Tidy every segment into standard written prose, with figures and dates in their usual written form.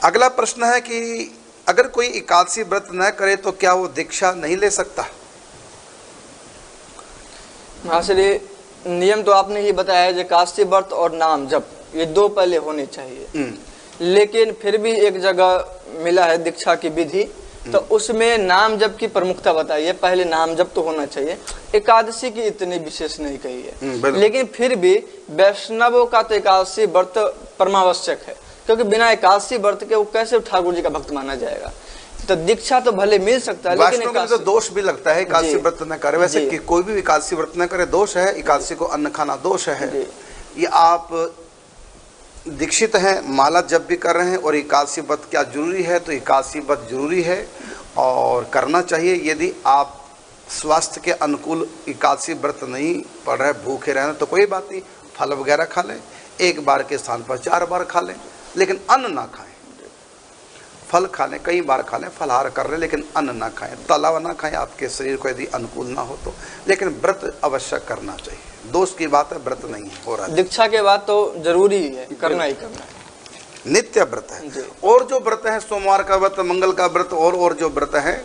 अगला प्रश्न है कि अगर कोई एकादशी व्रत न करे तो क्या वो दीक्षा नहीं ले सकता? इसलिए नियम तो आपने ही बताया है, एकादशी व्रत और नाम जप ये दो पहले होने चाहिए। लेकिन फिर भी एक जगह मिला है दीक्षा की विधि, तो उसमें नाम जप की प्रमुखता बताई है, पहले नाम जप तो होना चाहिए। एकादशी की इतनी विशेष नहीं कही है, लेकिन फिर भी वैष्णवों का तो एकादशी व्रत परमावश्यक है, क्योंकि बिना एकादशी व्रत के वो कैसे ठाकुर जी का भक्त माना जाएगा। तो दीक्षा तो भले मिल सकता है, लेकिन तो दोष भी लगता है एकादशी व्रत न करे। वैसे कि कोई भी एकादशी व्रत न करे दोष है, एकादशी को अन्न खाना दोष है। ये आप दीक्षित हैं, माला जप भी कर रहे हैं और एकादशी व्रत क्या जरूरी है? तो एकादशी व्रत जरूरी है और करना चाहिए। यदि आप स्वास्थ्य के अनुकूल एकादशी व्रत नहीं पढ़ रहे, भूखे रहना, तो कोई बात नहीं, फल वगैरह खा लें, एक बार के स्थान पर 4 बार खा लें, लेकिन अन्न ना खाएं। फल खा लें, कई बार खा लें, फलाहार कर लें, लेकिन अन्न ना खाएं, तला हुआ ना खाएं, आपके शरीर को यदि अनुकूल ना हो तो। लेकिन व्रत अवश्य करना चाहिए, दोष की बात है, व्रत नहीं हो रहा है। दीक्षा के बाद तो जरूरी है, करना ही करना है, नित्य व्रत है। और जो व्रत है, सोमवार का व्रत, मंगल का व्रत और जो व्रत है,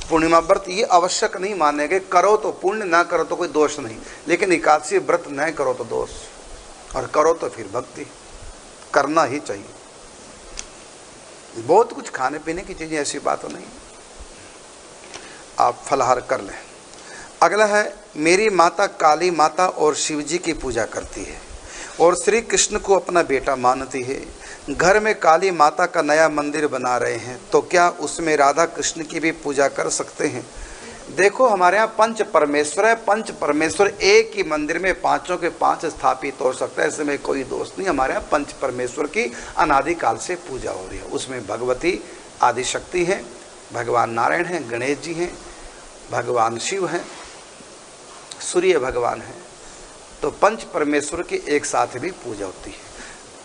पूर्णिमा व्रत, ये आवश्यक नहीं माने गए। करो तो पुण्य, ना करो तो कोई दोष नहीं। लेकिन एकादशी व्रत न करो तो दोष, और करो तो फिर भक्ति। करना ही चाहिए। बहुत कुछ खाने पीने की चीजें, ऐसी बात नहीं, आप फलाहार कर लें। अगला है, मेरी माता काली माता और शिव जी की पूजा करती है और श्री कृष्ण को अपना बेटा मानती है। घर में काली माता का नया मंदिर बना रहे हैं, तो क्या उसमें राधा कृष्ण की भी पूजा कर सकते हैं? देखो, हमारे यहाँ पंच परमेश्वर है, पंच परमेश्वर एक ही मंदिर में पांचों के पांच स्थापित हो सकता है, इसमें कोई दोष नहीं। हमारे यहाँ पंच परमेश्वर की अनादिकाल से पूजा हो रही है। उसमें भगवती आदिशक्ति है, भगवान नारायण हैं, गणेश जी हैं, भगवान शिव हैं, सूर्य भगवान हैं। तो पंच परमेश्वर की एक साथ भी पूजा होती है।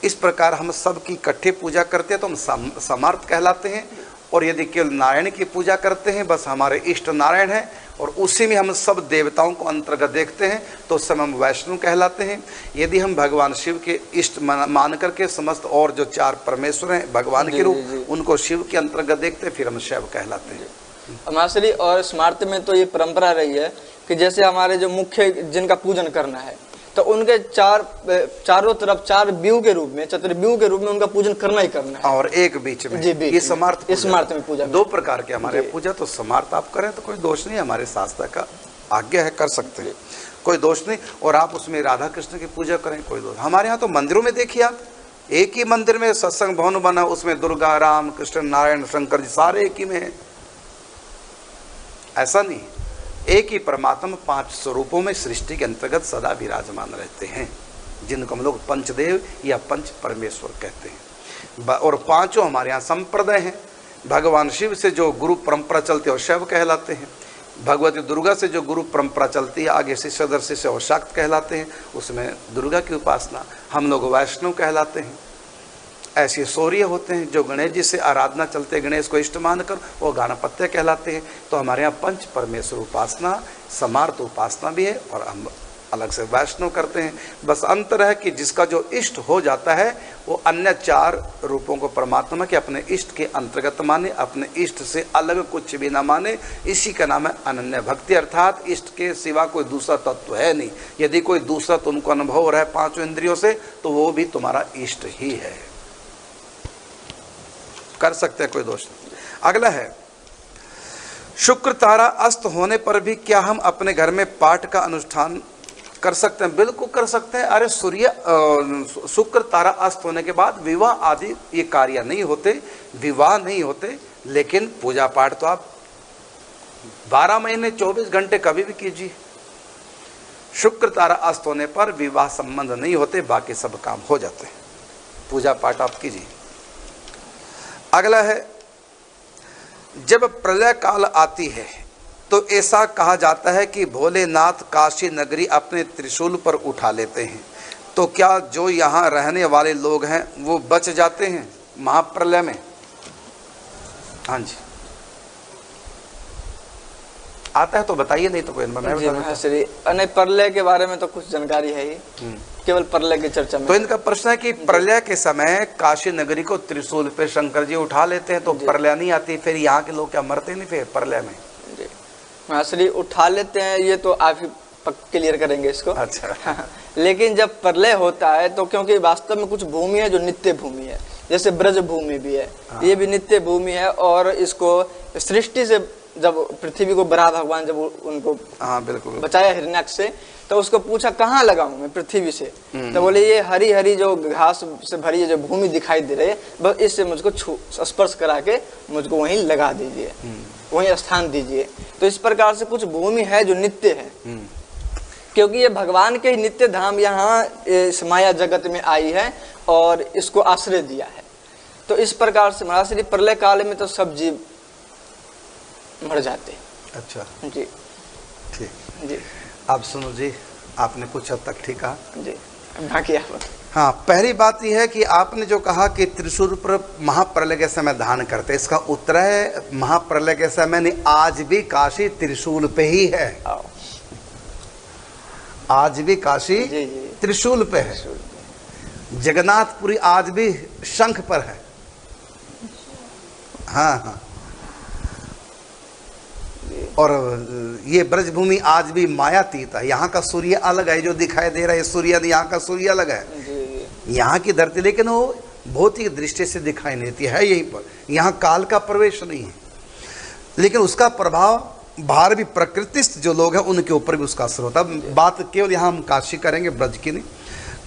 इस प्रकार हम सब की इकट्ठे पूजा करते हैं तो हम समर्थ कहलाते हैं। और यदि केवल नारायण की पूजा करते हैं, बस हमारे इष्ट नारायण हैं और उसी में हम सब देवताओं को अंतर्गत देखते हैं, तो उस समय हम वैष्णव कहलाते हैं। यदि हम भगवान शिव के इष्ट मान करके समस्त और जो 4 परमेश्वर हैं भगवान के रूप, उनको शिव के अंतर्गत देखते हैं, फिर हम शैव कहलाते हैं। हमारे और स्मार्त में तो ये परंपरा रही है कि जैसे हमारे जो मुख्य जिनका पूजन करना है, तो उनके चारों तरफ 4 व्यू के रूप में, चतुर्व्यूह के रूप में उनका पूजन करना ही करना है। और एक बीच में ये समार्थ में पूजा, 2 प्रकार के हमारे पूजा। तो समार्थ आप करें तो कोई दोष नहीं, हमारे शास्त्र का आज्ञा है, कर सकते हैं, कोई दोष नहीं। और आप उसमें राधा कृष्ण की पूजा करें, कोई दोष। हमारे यहाँ तो मंदिरों में देखिए आप, एक ही मंदिर में सत्संग भवन बना, उसमें दुर्गा, राम, कृष्ण, नारायण, शंकर जी सारे एक ही में है। ऐसा नहीं, एक ही परमात्मा 5 स्वरूपों में सृष्टि के अंतर्गत सदा विराजमान रहते हैं, जिनको हम लोग पंचदेव या पंच परमेश्वर कहते हैं। और 5 हमारे यहाँ संप्रदाय हैं। भगवान शिव से जो गुरु परंपरा चलती है वो शैव कहलाते हैं। भगवती दुर्गा से जो गुरु परंपरा चलती है, आगे शिष्य दर शिष्य और शाक्त कहलाते हैं, उसमें दुर्गा की उपासना। हम लोग वैष्णव कहलाते हैं। ऐसे सूर्य होते हैं जो गणेश जी से आराधना चलते हैं, गणेश को इष्ट मानकर, वो गणपत्य कहलाते हैं। तो हमारे यहाँ पंच परमेश्वर उपासना, समार्थ उपासना भी है और हम अलग से वैष्णव करते हैं। बस अंतर है कि जिसका जो इष्ट हो जाता है वो अन्य 4 रूपों को परमात्मा के अपने इष्ट के अंतर्गत माने, अपने इष्ट से अलग कुछ भी ना माने। इसी का नाम है अनन्य भक्ति, अर्थात इष्ट के सिवा कोई दूसरा तत्व है नहीं। यदि कोई दूसरा तुमको अनुभव हो रहा है 5 इंद्रियों से, तो वो भी तुम्हारा इष्ट ही है, कर सकते हैं, कोई दोष नहीं। अगला है, शुक्र तारा अस्त होने पर भी क्या हम अपने घर में पाठ का अनुष्ठान कर सकते हैं? बिल्कुल कर सकते हैं। अरे शुक्र तारा अस्त होने के बाद विवाह आदि ये कार्य नहीं होते, विवाह नहीं होते, लेकिन पूजा पाठ तो आप 12 महीने 24 घंटे कभी भी कीजिए। शुक्र तारा अस्त होने पर विवाह संबंध नहीं होते, बाकी सब काम हो जाते हैं। पूजा पाठ आप कीजिए। अगला है, जब प्रलय काल आती है तो ऐसा कहा जाता है कि भोलेनाथ काशी नगरी अपने त्रिशूल पर उठा लेते हैं, तो क्या जो यहाँ रहने वाले लोग हैं वो बच जाते हैं महाप्रलय में? हाँ जी, आता है तो बताइए, नहीं तो कोई मैं जी बता देता महाश्री, अने प्रलय के बारे में तो कुछ जानकारी है ही, केवल प्रलय की चर्चा में। तो इनका प्रश्न है कि प्रलय के समय काशी नगरी को त्रिशूल पे शंकर जी उठा लेते हैं, तो प्रलय नहीं आती, फिर यहाँ के लोग क्या मरते नहीं फिर प्रलय में? जी महाश्री, उठा लेते हैं ये तो आप ही क्लियर करेंगे इसको। अच्छा। लेकिन जब प्रलय होता है तो क्योंकि वास्तव में कुछ भूमि है जो नित्य भूमि है, जैसे ब्रज भूमि भी है, ये भी नित्य भूमि है, और इसको सृष्टि से जब पृथ्वी को बरा भगवान जब उनको बिल्कुल बचाया हिरण्यक्ष से, तो उसको पूछा कहाँ लगाऊं मैं पृथ्वी से, तो बोले ये हरी हरी जो घास से भरी जो भूमि दिखाई दे रही है, बस इससे मुझको स्पर्श करा के मुझको वहीं लगा दीजिए, वहीं स्थान दीजिए। तो इस प्रकार से कुछ भूमि है जो नित्य है, क्योंकि ये भगवान के ही नित्य धाम यहाँ इस माया जगत में आई है और इसको आश्रय दिया है। तो इस प्रकार से महाराज प्रलय काल में तो सब जीव मर जाते। अच्छा जी ठीक जी। अब सुनो जी, आपने कुछ हद तक ठीक कहा जी, बाकी आप हाँ। पहली बात यह है कि आपने जो कहा कि त्रिशूल पर महाप्रलय के समय दान करते, इसका उत्तर है महाप्रलय के समय नहीं, आज भी काशी त्रिशूल पे ही है। आज भी काशी त्रिशूल पे है। जगन्नाथपुरी आज भी शंख पर है। हाँ हाँ। और ये ब्रजभूमि आज भी मायातीत है। यहाँ का सूर्य अलग है, जो दिखाई दे रहा है सूर्य, यहाँ का सूर्य अलग है, यहाँ की धरती, लेकिन वो भौतिक दृष्टि से दिखाई नहीं देती है यहीं पर। यहाँ काल का प्रवेश नहीं है, लेकिन उसका प्रभाव बाहर भी प्रकृतिस्थ जो लोग हैं उनके ऊपर भी उसका असर होता है। बात केवल यहाँ हम काशी करेंगे, ब्रज की नहीं।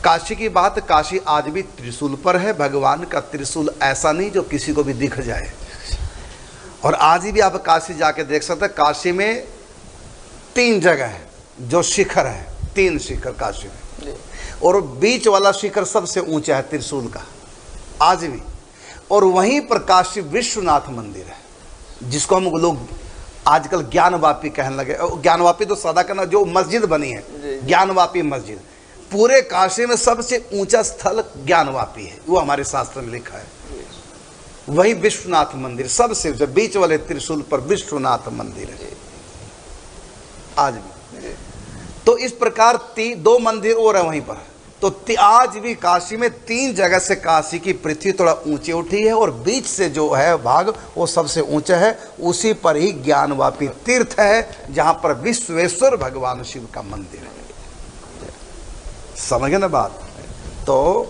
काशी की बात, काशी आज भी त्रिशूल पर है। भगवान का त्रिशूल ऐसा नहीं जो किसी को भी दिख जाए, और आज भी आप काशी जाके देख सकते हैं। काशी में 3 जगह है जो शिखर है, 3 शिखर काशी में, और बीच वाला शिखर सबसे ऊंचा है त्रिशूल का आज भी। और वहीं पर काशी विश्वनाथ मंदिर है, जिसको हम लोग आजकल ज्ञानवापी कहने लगे। ज्ञानवापी तो सदा करना, जो मस्जिद बनी है ज्ञानवापी मस्जिद, पूरे काशी में सबसे ऊंचा स्थल ज्ञानवापी है, वो हमारे शास्त्र में लिखा है। वही विश्वनाथ मंदिर सबसे बीच वाले त्रिशूल पर विश्वनाथ मंदिर है आज भी। तो इस प्रकार 2 मंदिर और है वहीं पर। तो आज भी काशी में 3 जगह से काशी की पृथ्वी थोड़ा ऊंची उठी है, और बीच से जो है भाग वो सबसे ऊंचा है। उसी पर ही ज्ञानवापी तीर्थ है, जहां पर विश्वेश्वर भगवान शिव का मंदिर है। समझ गए ना बात? तो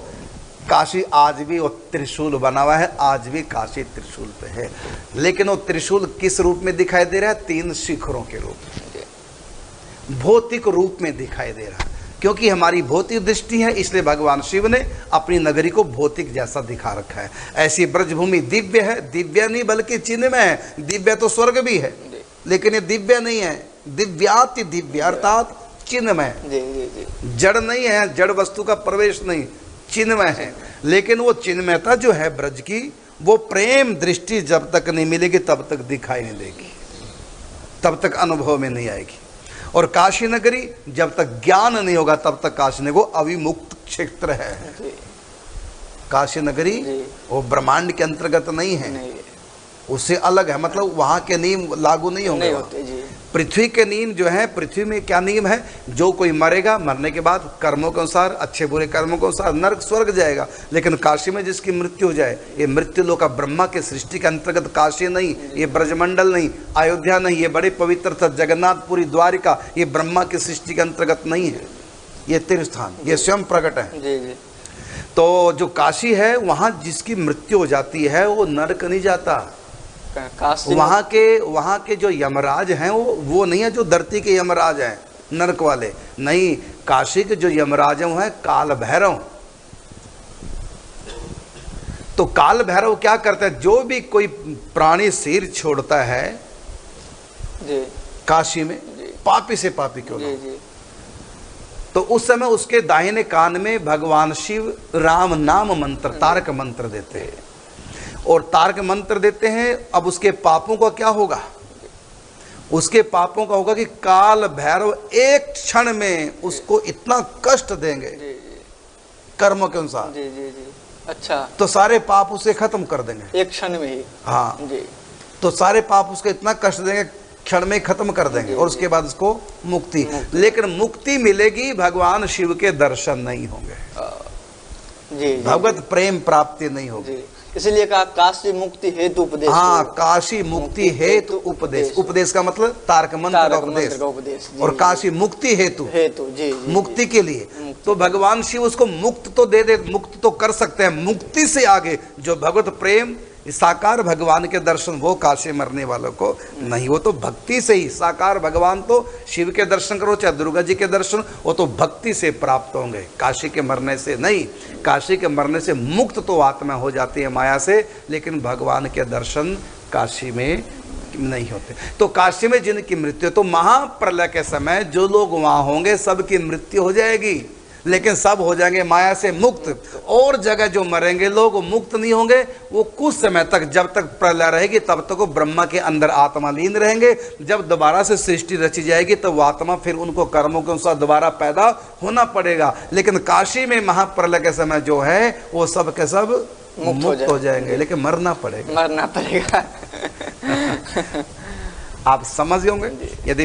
काशी आज भी वो त्रिशूल बना हुआ है, आज भी काशी त्रिशूल पे है। लेकिन वो त्रिशूल किस रूप में दिखाई दे रहा है? 3 शिखरों के रूप में, भौतिक रूप में दिखाई दे रहा है। क्योंकि हमारी भौतिक दृष्टि है, इसलिए भगवान शिव ने अपनी नगरी को भौतिक जैसा दिखा रखा है। ऐसी ब्रजभूमि दिव्य है, दिव्य नहीं बल्कि चिन्हमय है। दिव्य तो स्वर्ग भी है, लेकिन ये दिव्य नहीं है, दिव्याति दिव्य अर्थात चिन्हमय। जड़ नहीं है, जड़ वस्तु का प्रवेश नहीं, चिन्हमय है। लेकिन वो चिन्हमयता जो है ब्रज की, वो प्रेम दृष्टि जब तक नहीं मिलेगी तब तक दिखाई नहीं देगी, तब तक अनुभव में नहीं आएगी। और काशी नगरी जब तक ज्ञान नहीं होगा तब तक काशी नगरी वो अविमुक्त क्षेत्र है। काशी नगरी वो ब्रह्मांड के अंतर्गत नहीं है, उससे अलग है। मतलब वहाँ के नियम लागू नहीं होंगे। पृथ्वी के नियम जो है, पृथ्वी में क्या नियम है? जो कोई मरेगा, मरने के बाद कर्मों के अनुसार, अच्छे बुरे कर्मों के अनुसार नरक स्वर्ग जाएगा। लेकिन काशी में जिसकी मृत्यु हो जाए, ये मृत्यु लोक का ब्रह्मा के सृष्टि के अंतर्गत काशी नहीं, ये ब्रजमंडल नहीं, अयोध्या नहीं, ये बड़े पवित्र था जगन्नाथपुरी द्वारिका, ये ब्रह्मा की सृष्टि के अंतर्गत नहीं है। ये तीर्थ स्थान, ये स्वयं प्रकट है। तो जो काशी है, वहाँ जिसकी मृत्यु हो जाती है वो नरक नहीं जाता। वहाँ के जो यमराज हैं वो नहीं है जो धरती के यमराज हैं नरक वाले, नहीं। काशी के जो यमराज हैं वो है काल भैरव। तो काल भैरव क्या करता है? जो भी कोई प्राणी सिर छोड़ता है काशी में, पापी से पापी क्यों ना, तो उस समय उसके दाहिने कान में भगवान शिव राम नाम मंत्र, तारक मंत्र देते हैं। और तारक मंत्र देते हैं। अब उसके पापों का क्या होगा? उसके पापों का होगा कि काल भैरव एक क्षण में उसको इतना कष्ट देंगे कर्मों के अनुसार। अच्छा, तो सारे पाप उसे खत्म कर देंगे एक क्षण में ही। हाँ जी। तो सारे पाप उसको इतना कष्ट देंगे क्षण में खत्म कर देंगे और उसके बाद उसको मुक्ति। लेकिन मुक्ति मिलेगी, भगवान शिव के दर्शन नहीं होंगे, जी भगवत प्रेम प्राप्ति नहीं होगी। जी, इसलिए कहा काशी मुक्ति हेतु उपदेश। हाँ, काशी मुक्ति हेतु उपदेश। उपदेश का मतलब तारक मंत्र का उपदेश, और काशी मुक्ति हेतु हेतु जी, जी मुक्ति के लिए। तो भगवान शिव उसको मुक्त तो दे दे, मुक्त तो कर सकते हैं, मुक्ति से आगे जो भगवत प्रेम साकार भगवान के दर्शन वो काशी मरने वालों को नहीं। वो तो भक्ति से ही, साकार भगवान तो शिव के दर्शन करो चाहे दुर्गा जी के दर्शन, वो तो भक्ति से प्राप्त होंगे, काशी के मरने से नहीं। काशी के मरने से मुक्त तो आत्मा हो जाती है माया से, लेकिन भगवान के दर्शन काशी में नहीं होते। तो काशी में जिनकी मृत्यु, तो महाप्रलय के समय जो लोग वहाँ होंगे सबकी मृत्यु हो जाएगी, लेकिन सब हो जाएंगे माया से मुक्त। और जगह जो मरेंगे लोग मुक्त नहीं होंगे, वो कुछ समय तक, जब तक प्रलय रहेगी तब तक वो ब्रह्मा के अंदर आत्मा लीन रहेंगे। जब दोबारा से सृष्टि रची जाएगी तो वो आत्मा फिर उनको कर्मों के अनुसार दोबारा पैदा होना पड़ेगा। लेकिन काशी में महाप्रलय के समय जो है वो सब के सब मुक्त हो जाएंगे, लेकिन मरना पड़ेगा। मरना पड़ेगा। आप समझ होंगे। यदि